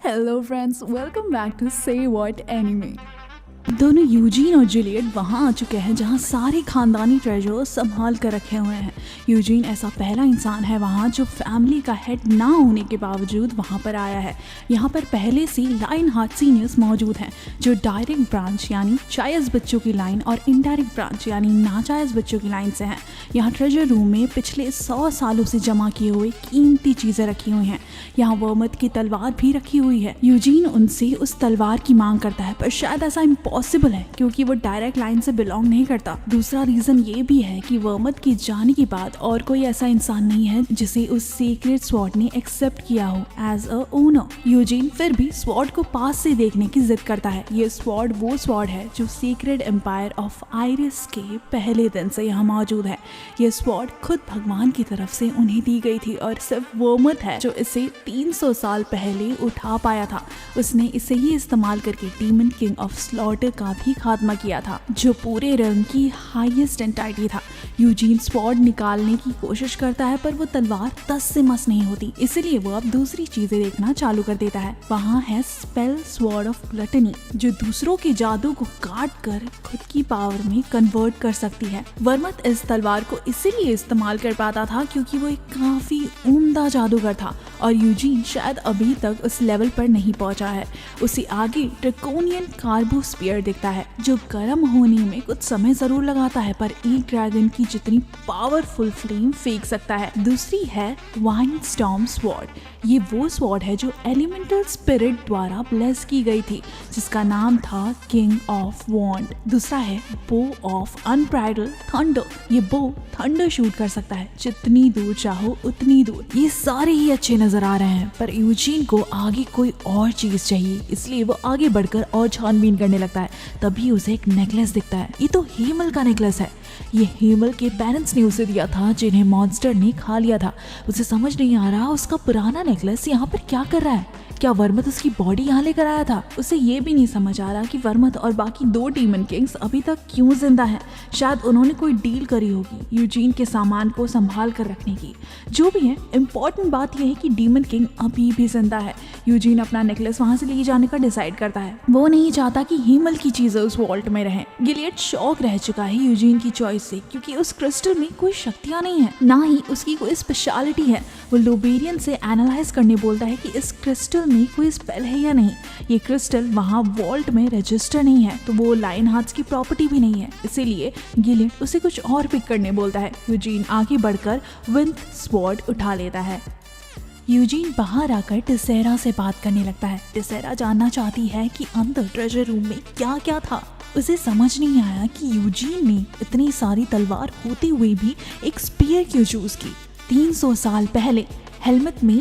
Hello friends, welcome back to say what anime. दोनों Eugene और Juliet वहाँ आ चुके हैं जहाँ सारे खानदानी ट्रेजर संभाल कर रखे हुए हैं। यूजीन ऐसा पहला इंसान है वहाँ जो फैमिली का हेड ना होने के बावजूद वहाँ पर आया है। यहाँ पर पहले से लाइन हार्ट सीनियर्स मौजूद हैं जो डायरेक्ट ब्रांच यानी जायज़ बच्चों की लाइन और इनडायरेक्ट ब्रांच यानी नाजायज़ बच्चों की लाइन से हैं। यहाँ ट्रेजर रूम में पिछले 100 सालों से जमा किए हुए कीमती चीज़ें रखी हुई हैं। यहाँ वर्मथ की तलवार भी रखी हुई है। यूजीन उनसे उस तलवार की मांग करता है पर शायद ऐसा पॉसिबल है क्योंकि वो डायरेक्ट लाइन से बिलोंग नहीं करता। दूसरा रीजन ये भी है कि वर्मथ के जाने के बाद और कोई ऐसा इंसान नहीं है जिसे उस सीक्रेट स्वॉर्ड ने एक्सेप्ट किया हो एज अ ओनर। यूजीन फिर भी स्वॉर्ड को पास से देखने की जिद करता है। ये स्वॉर्ड वो स्वॉर्ड है जो सीक्रेट एम्पायर ऑफ आयरिस के पहले दिन से यहाँ मौजूद है। ये स्वॉर्ड खुद भगवान की तरफ से उन्हें दी गई थी और सिर्फ वर्मथ है जो इसे 300 साल पहले उठा पाया था। उसने इसे ही इस्तेमाल करके डीमन किंग ऑफ स्लॉटर का भी खात्मा किया था जो पूरे रंग की हाईएस्ट एंटाइटी था। यूजीन स्वॉर्ड निकालने की कोशिश करता है पर वो तलवार तस से मस नहीं होती, इसलिए वो अब दूसरी चीजें देखना चालू कर देता है। वहाँ है स्पेल स्वॉर्ड ऑफ ग्लटनी जो दूसरों के जादू को काट कर खुद की पावर में कन्वर्ट कर सकती है। वर्मथ इस तलवार को इसीलिए इस्तेमाल कर पाता था क्योंकि वो एक काफी उम्दा जादूगर था और यूजीन शायद अभी तक उस लेवल पर नहीं पहुंचा है। उसे आगे ड्रैकोनियन कार्बोस्फीयर दिखता है जो गर्म होने में कुछ समय जरूर लगाता है पर एक ड्रैगन की जितनी पावरफुल फ्लेम फेंक सकता है। दूसरी है वाइन स्टॉर्म स्वॉर्ड। ये वो स्वॉर्ड है जो एलिमेंटल स्पिरिट द्वारा ब्लेस की गई थी जिसका नाम था किंग ऑफ वॉन्ड। दूसरा है बो ऑफ अनब्राइडल थंडर। ये बो थंडर शूट कर सकता है जितनी दूर चाहो उतनी दूर। ये सारे ही अच्छे नजर आ रहे हैं पर यूजीन को आगे कोई और चीज चाहिए, इसलिए वो आगे बढ़कर और छानबीन करने लगता है। तभी उसे एक नेकलेस दिखता है। ये तो हेमल का नेकलेस है। ये हेमल के पेरेंट्स ने उसे दिया था जिन्हें मॉन्स्टर ने खा लिया था। उसे समझ नहीं आ रहा उसका पुराना नेकलेस यहाँ पर क्या कर रहा है। क्या वर्मथ उसकी बॉडी यहाँ लेकर आया था? उसे ये भी नहीं समझ आ रहा कि वर्मथ और बाकी 2 डीमन किंग्स अभी तक क्यों जिंदा हैं। शायद उन्होंने कोई डील करी होगी यूजीन के सामान को संभाल कर रखने की। जो भी है, इम्पोर्टेंट बात यह है कि डीमन किंग अभी भी जिंदा है। यूजीन अपना नेकलेस वहां से ले जाने का डिसाइड करता है। वो नहीं चाहता कि हेमल की चीजें उस वॉल्ट में रहें। गिलियड शॉक रह चुका है यूजीन की चॉइस से क्योंकि उस क्रिस्टल में कोई शक्तियां नहीं है, ना ही उसकी कोई स्पेशलिटी है। वो लोबेरियन से एनालाइज करने बोलता है कि इस क्रिस्टल में कोई स्पेल है या नहीं। ये क्रिस्टल वहाँ वॉल्ट में रजिस्टर नहीं है तो वो लाइन हार्ट्स की प्रॉपर्टी भी नहीं है, इसीलिए गिलियड उसे कुछ और पिक करने बोलता है। यूजीन आगे बढ़कर विंथ स्वॉर्ड उठा लेता है। यूजीन बाहर आकर टिसेरा से बात करने लगता है। टिसेरा जानना चाहती है कि अंदर ट्रेजर रूम में क्या क्या था। उसे समझ नहीं आया कि यूजीन ने इतनी सारी तलवार होते हुए भी एक स्पीयर क्यों चूज की। 300 साल पहले हेलमेट में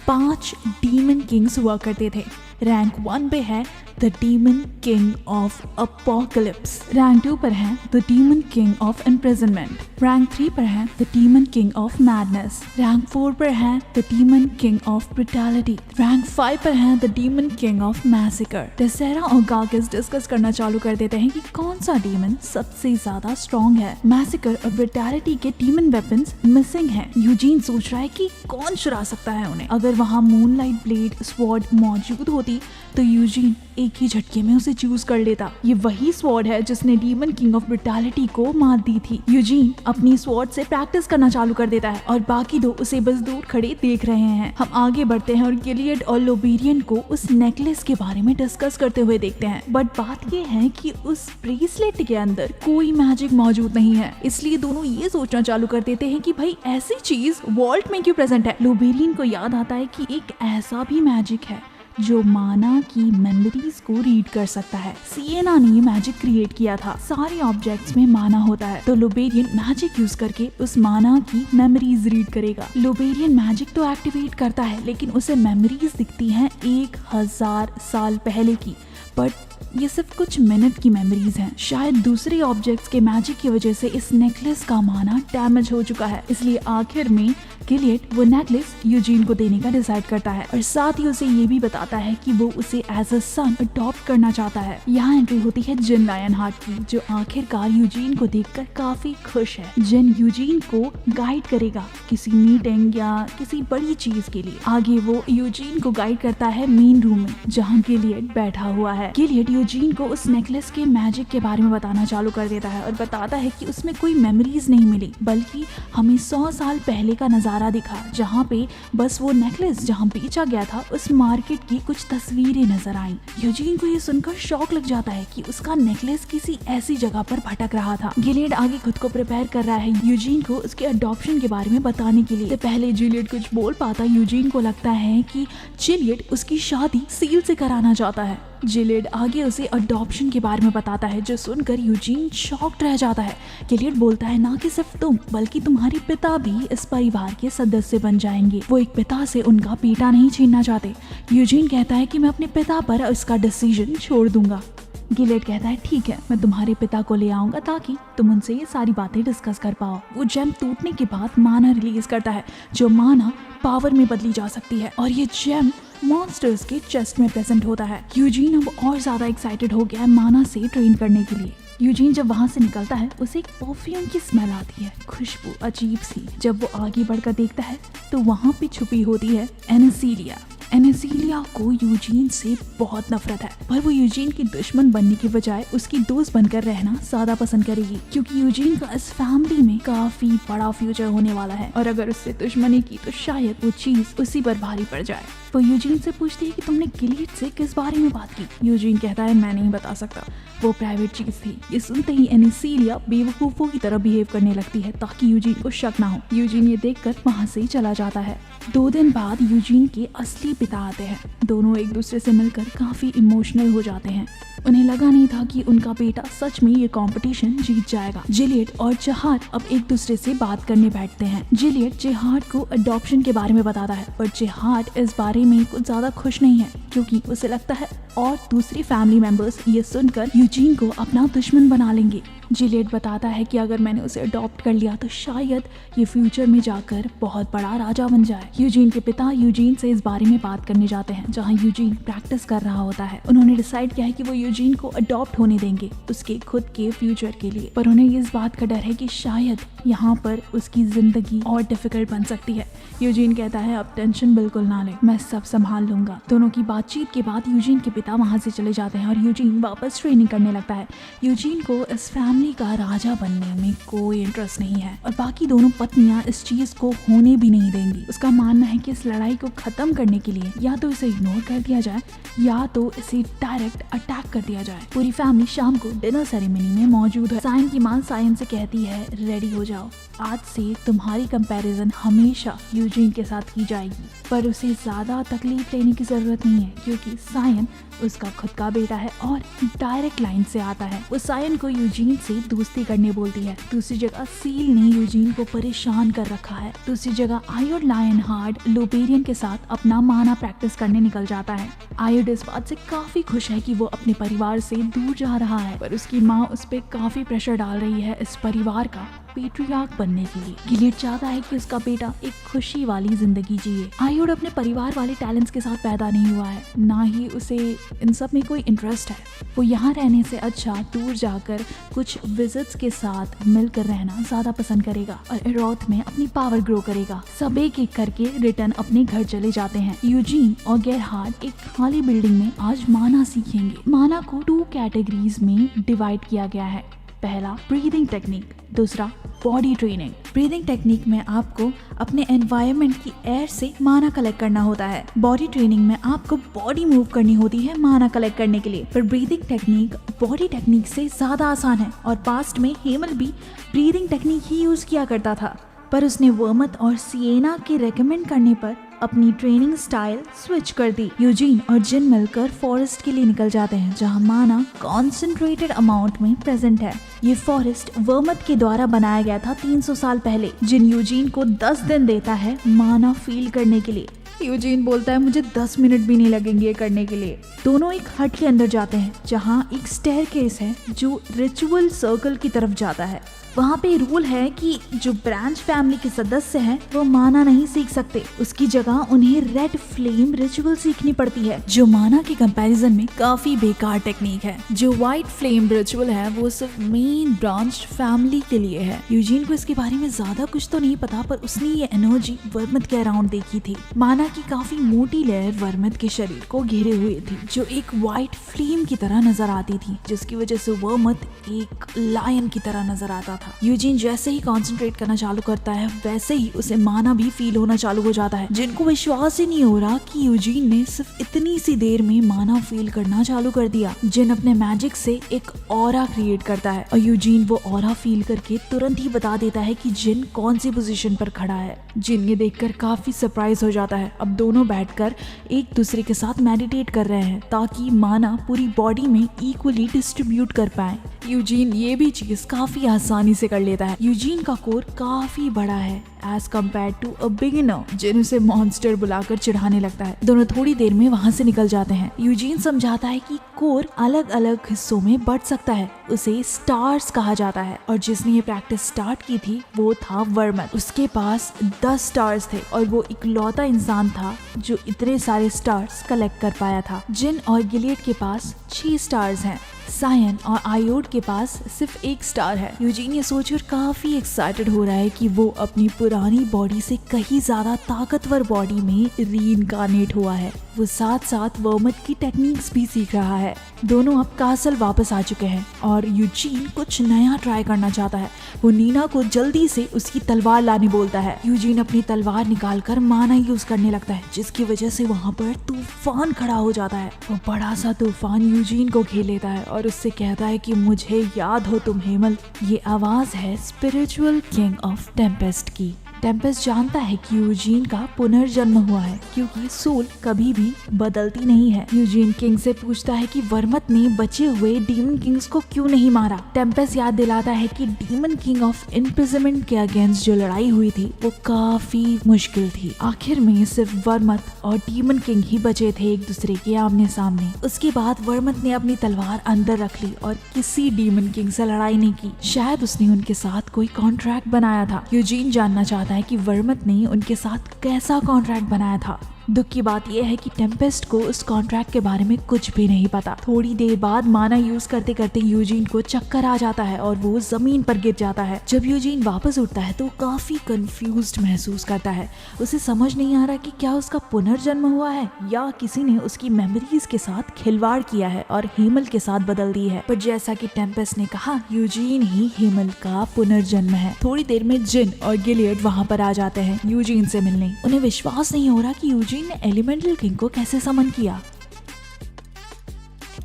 5 डीमन किंग्स हुआ करते थे। रैंक 1 पे है the demon king of apocalypse. Rank 2 पर है the demon king of imprisonment. Rank 3 पर है the demon king of madness. Rank 4 पर है the demon king of brutality. Rank 5 पर है the demon king of massacre. Tessera और गागिस डिस्कस करना चालू कर देते हैं कि कौन सा डीमन सबसे ज्यादा स्ट्रॉन्ग है। मैसेकर और ब्रुटैलिटी के डीमन वेपन्स मिसिंग हैं। यूजीन सोच रहा है कि कौन चुरा सकता है उन्हें। अगर वहाँ मूनलाइट ब्लेड स्वॉर्ड मौजूद होती तो यूजीन एक ही झटके में उसे चूज कर लेता। ये वही स्वॉर्ड है जिसने डीमन किंग ऑफ ब्रुटैलिटी को मात दी थी। यूजीन अपनी स्वॉर्ड से प्रैक्टिस करना चालू कर देता है और बाकी 2 उसे बस दूर खड़े देख रहे हैं। हम आगे बढ़ते हैं और गिलियड और लोबेरियन को उस नेकलेस के बारे में डिस्कस करते हुए देखते हैं। बट बात ये है कि उस ब्रेसलेट के अंदर कोई मैजिक मौजूद नहीं है, इसलिए दोनों ये सोचना चालू कर देते हैं कि भाई ऐसी चीज वॉल्ट में क्यों प्रेजेंट है। लोबेरियन को याद आता है कि एक ऐसा भी मैजिक है जो माना की मेमोरीज को रीड कर सकता है। सिएना ने ये मैजिक क्रिएट किया था। सारे ऑब्जेक्ट्स में माना होता है तो लोबेरियन मैजिक यूज करके उस माना की मेमोरीज रीड करेगा। लोबेरियन मैजिक तो एक्टिवेट करता है लेकिन उसे मेमोरीज दिखती हैं 1000 साल पहले की। बट ये सिर्फ कुछ मिनट की मेमोरीज हैं। शायद दूसरे ऑब्जेक्ट्स के मैजिक की वजह से इस नेकलेस का माना डैमेज हो चुका है, इसलिए आखिर में गिलियड वो नेकलेस यूजीन को देने का डिसाइड करता है और साथ ही उसे ये भी बताता है कि वो उसे एज अ सन अडॉप्ट करना चाहता है। यहाँ एंट्री होती है जिन लायनहार्ट की, जो आखिरकार यूजीन को देखकर काफी खुश है। जिन यूजीन को गाइड करेगा किसी मीटिंग या किसी बड़ी चीज के लिए। आगे वो यूजीन को गाइड करता है मेन रूम में, जहाँ गिलियड बैठा हुआ है। गिलियड यूजीन को उस नेकलेस के मैजिक के बारे में बताना चालू कर देता है और बताता है कि उसमें कोई मेमोरीज नहीं मिली, बल्कि हमें 100 साल पहले का नजारा दिखा, जहाँ पे बस वो नेकलेस जहाँ बेचा गया था उस मार्केट की कुछ तस्वीरें नजर आईं। यूजीन को ये सुनकर शौक लग जाता है कि उसका नेकलेस किसी ऐसी जगह पर भटक रहा था। गिलियड आगे खुद को प्रिपेयर कर रहा है यूजीन को उसके अडॉप्शन के बारे में बताने के लिए। तो पहले गिलियड कुछ बोल पाता, यूजीन को लगता है कि गिलियड उसकी शादी सील से कराना चाहता है। गिलियड आगे उसे अडॉप्शन के बारे में बताता है, जो सुनकर यूजीन शॉक्ड रह जाता है। गिलियड बोलता है, ना कि सिर्फ तुम बल्कि तुम्हारे पिता भी इस परिवार के सदस्य बन जाएंगे। वो एक पिता से उनका बेटा नहीं छीनना चाहते। यूजीन कहता है कि मैं अपने पिता पर इसका डिसीजन छोड़ दूंगा। गिलियड कहता है, ठीक है, मैं तुम्हारे पिता को ले आऊंगा ताकि तुम उनसे ये सारी बातें डिस्कस कर पाओ। वो जेम टूटने के बाद माना रिलीज करता है, जो माना पावर में बदली जा सकती है, और ये जेम मॉन्स्टर्स के चेस्ट में प्रेजेंट होता है। यूजीन अब और ज्यादा एक्साइटेड हो गया है माना से ट्रेन करने के लिए। यूजीन जब वहाँ से निकलता है उसे एक परफ्यूम की स्मेल आती है, खुशबू अजीब सी। जब वो आगे बढ़कर देखता है तो वहाँ पे छुपी होती है एनेसीलिया। एनेसीलिया को यूजीन से बहुत नफरत है, पर वो यूजीन की दुश्मन बनने के बजाय उसकी दोस्त बनकर रहना ज्यादा पसंद करेगी, क्योंकि यूजीन का इस फैमिली में काफी बड़ा फ्यूचर होने वाला है, और अगर उससे दुश्मनी की तो शायद वो चीज उसी पर भारी पड़ जाए। वो यूजीन से पूछती है कि तुमने गिलियड से किस बारे में बात की। यूजीन कहता है, मैं नहीं बता सकता, वो प्राइवेट चीज थी। ये सुनते ही एनेसीलिया बेवकूफों की तरह बिहेव करने लगती है ताकि यूजीन को शक ना हो। यूजीन ये देखकर वहाँ से चला जाता है। 2 दिन बाद यूजीन के असली पिता आते हैं। दोनों एक दूसरे से मिलकर काफी इमोशनल हो जाते हैं। उन्हें लगा नहीं था कि उनका बेटा सच में ये कंपटीशन जीत जाएगा। गिलियड और जिहाद अब एक दूसरे से बात करने बैठते हैं। गिलियड जिहाद को अडॉप्शन के बारे में बताता है, पर जिहाद इस बारे में कुछ ज्यादा खुश नहीं है, क्योंकि उसे लगता है और दूसरी फैमिली मेंबर्स ये सुनकर यूजीन को अपना दुश्मन बना लेंगे। गिलियड बताता है कि अगर मैंने उसे अडॉप्ट कर लिया तो शायद ये फ्यूचर में जाकर बहुत बड़ा राजा बन जाए। यूजीन के पिता यूजीन से इस बारे में बात करने जाते हैं, जहाँ यूजीन प्रैक्टिस कर रहा होता है। उन्होंने डिसाइड किया है कि वो यूजीन को अडॉप्ट होने देंगे उसके खुद के फ्यूचर के लिए, पर उन्हें इस बात का डर है कि शायद यहाँ पर उसकी जिंदगी और डिफिकल्ट बन सकती है। यूजीन कहता है, अब टेंशन बिल्कुल ना ले, मैं सब संभाल लूंगा। दोनों की बातचीत के बाद यूजीन के पिता वहाँ से चले जाते हैं और यूजीन वापस ट्रेनिंग करने लगता है। यूजीन को इस फैमिली का राजा बनने में कोई इंटरेस्ट नहीं है, और बाकी दोनों पत्नियां इस चीज को होने भी नहीं देंगी। उसका मानना है कि इस लड़ाई को खत्म करने के लिए या तो इसे इग्नोर कर दिया जाए या तो इसे डायरेक्ट अटैक कर दिया जाए। पूरी फैमिली शाम को डिनर सेरेमनी में मौजूद है। सायन की मां सायन से कहती है, रेडी हो जाओ, आज से तुम्हारी कंपैरिजन हमेशा यूजीन के साथ की जाएगी। पर उसे ज्यादा तकलीफ लेने की जरूरत नहीं है, क्योंकि सायन उसका खुद का बेटा है और डायरेक्ट लाइन से आता है। वो सायन को यूजीन से दोस्ती करने बोलती है। दूसरी जगह सील ने यूजीन को परेशान कर रखा है। दूसरी जगह आयोड लायनहार्ट लोबेरियन के साथ अपना माना प्रैक्टिस करने निकल जाता है। आयोड इस बात से काफी खुश है कि वो अपने परिवार से दूर जा रहा है, पर उसकी माँ उस पर काफी प्रेशर डाल रही है इस परिवार का पेट्रियार्क बनने के लिए। गिलियड चाहता है कि उसका बेटा एक खुशी वाली जिंदगी जिए। आयोड अपने परिवार वाले टैलेंट्स के साथ पैदा नहीं हुआ है, ना ही उसे इन सब में कोई इंटरेस्ट है। वो यहाँ रहने से अच्छा दूर जाकर कुछ विजिट्स के साथ मिलकर रहना ज्यादा पसंद करेगा और एरोथ में अपनी पावर ग्रो करेगा। सब एक एक करके रिटर्न अपने घर चले जाते हैं। यूजीन और गेरहार्ड एक खाली बिल्डिंग में आज माना सीखेंगे। माना को 2 कैटेगरीज में डिवाइड किया गया है। पहला ब्रीदिंग टेक्निक, दूसरा बॉडी ट्रेनिंग। ब्रीदिंग टेक्निक में आपको अपने एनवायरनमेंट की एयर से माना कलेक्ट करना होता है। बॉडी ट्रेनिंग में आपको बॉडी मूव करनी होती है माना कलेक्ट करने के लिए। पर ब्रीदिंग टेक्निक बॉडी टेक्निक से ज्यादा आसान है, और पास्ट में हेमल भी ब्रीदिंग टेक्निक ही यूज किया करता था, पर उसने वर्मथ और सिएना के रेकमेंड करने पर अपनी ट्रेनिंग स्टाइल स्विच कर दी। यूजीन और जिन मिलकर फॉरेस्ट के लिए निकल जाते हैं, जहां माना कॉन्सेंट्रेटेड अमाउंट में प्रेजेंट है। ये फॉरेस्ट वर्मथ के द्वारा बनाया गया था 300 साल पहले। जिन यूजीन को 10 दिन देता है माना फील करने के लिए। यूजीन बोलता है मुझे 10 मिनट भी नहीं लगेंगे ये करने के लिए। दोनों एक हट के अंदर जाते हैं जहाँ एक स्टेयरकेस है जो रिचुअल सर्कल की तरफ जाता है। वहाँ पे रूल है कि जो ब्रांच फैमिली के सदस्य हैं वो माना नहीं सीख सकते, उसकी जगह उन्हें रेड फ्लेम रिचुअल सीखनी पड़ती है, जो माना के कंपैरिजन में काफी बेकार टेक्निक है। जो व्हाइट फ्लेम रिचुअल है वो सिर्फ मेन ब्रांच फैमिली के लिए है। यूजीन को इसके बारे में ज्यादा कुछ तो नहीं पता, पर उसने ये एनर्जी वर्मथ के अराउंड देखी थी। माना की काफी मोटी लेयर वर्मथ के शरीर को घेरे हुए थी जो एक व्हाइट फ्लेम की तरह नजर आती थी, जिसकी वजह से वर्मथ एक लायन की तरह नजर आता था। यूजीन जैसे ही कंसंट्रेट करना चालू करता है वैसे ही उसे माना भी फील होना चालू हो जाता है। जिनको विश्वास ही नहीं हो रहा कि यूजीन ने सिर्फ इतनी सी देर में माना फील करना चालू कर दिया। जिन अपने मैजिक से एक ऑरा क्रिएट करता है और यूजीन वो ऑरा फील करके तुरंत ही बता देता है कि जिन कौन सी पोजीशन पर खड़ा है। जिन ये देखकर काफी सरप्राइज हो जाता है। अब दोनों बैठकर एक दूसरे के साथ मेडिटेट कर रहे हैं ताकि माना पूरी बॉडी में इक्वली डिस्ट्रीब्यूट कर पाए। यूजीन ये भी चीज काफी आसानी से कर लेता है। यूजीन का कोर काफी बड़ा है as compared to a beginner. जिन उसे मॉन्स्टर बुलाकर चिढ़ाने लगता है। दोनों थोड़ी देर में वहाँ से निकल जाते हैं। यूजीन समझाता है कि कोर अलग अलग हिस्सों में बढ़ सकता है, उसे स्टार्स कहा जाता है। और जिसने ये प्रैक्टिस स्टार्ट की थी वो था वर्मथ। उसके पास 10 स्टार्स थे और वो इकलौता इंसान था जो इतने सारे स्टार्स कलेक्ट कर पाया था। जिन और गिलियड के पास 6 स्टार्स हैं। सायन और आयोड के पास सिर्फ 1 स्टार है। यूजीन ये सोचकर काफी एक्साइटेड हो रहा है कि वो अपनी पुरानी बॉडी से कहीं ज्यादा ताकतवर बॉडी में रीइंकार्नेट हुआ है। वो साथ साथ वर्मथ की टेक्निक्स भी सीख रहा है। दोनों अब कासल वापस आ चुके हैं और यूजीन कुछ नया ट्राई करना चाहता है। वो नीना को जल्दी से उसकी तलवार लाने बोलता है। यूजीन अपनी तलवार निकालकर माना यूज करने लगता है, जिसकी वजह से वहाँ पर तूफान खड़ा हो जाता है। वो बड़ा सा तूफान यूजीन को घेर लेता है और उससे कहता है कि मुझे याद हो तुम हेमल। ये आवाज है स्पिरिचुअल किंग ऑफ टेम्पेस्ट की। टेम्पेस्ट जानता है कि यूजीन का पुनर्जन्म हुआ है क्योंकि सोल कभी भी बदलती नहीं है। यूजीन किंग से पूछता है कि वर्मथ ने बचे हुए डीमन किंग्स को क्यों नहीं मारा। टेम्पेस्ट याद दिलाता है कि डीमन किंग ऑफ इम्प्रिजनमेंट के अगेंस्ट जो लड़ाई हुई थी वो काफी मुश्किल थी। आखिर में सिर्फ वर्मथ और डीमन किंग ही बचे थे एक दूसरे के आमने सामने। उसके बाद वर्मथ ने अपनी तलवार अंदर रख ली और किसी डीमन किंग से लड़ाई नहीं की। शायद उसने उनके साथ कोई कॉन्ट्रैक्ट बनाया था। यूजीन जानना चाहता है कि वर्मथ ने उनके साथ कैसा कॉन्ट्रैक्ट बनाया था। दुख की बात यह है कि टेम्पेस्ट को उस कॉन्ट्रैक्ट के बारे में कुछ भी नहीं पता। थोड़ी देर बाद माना यूज करते करते यूजीन को चक्कर आ जाता है और वो जमीन पर गिर जाता है। जब यूजीन वापस उठता है तो काफी कंफ्यूज्ड महसूस करता है। उसे समझ नहीं आ रहा कि क्या उसका पुनर्जन्म हुआ है या किसी ने उसकी मेमोरीज के साथ खिलवाड़ किया है और हेमल के साथ बदल दी है। पर जैसा कि टेम्पेस्ट ने कहा, यूजीन ही हेमल का पुनर्जन्म है। थोड़ी देर में जिन और गिलियड वहाँ पर आ जाते हैं यूजीन से मिलने। उन्हें विश्वास नहीं हो रहा कि यूजीन ने एलिमेंटल किंग को कैसे समन किया।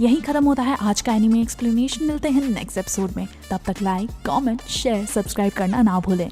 यही खत्म होता है आज का एनीमे एक्सप्लेनेशन। मिलते हैं नेक्स्ट एपिसोड में। तब तक लाइक, कमेंट, शेयर, सब्सक्राइब करना ना भूलें।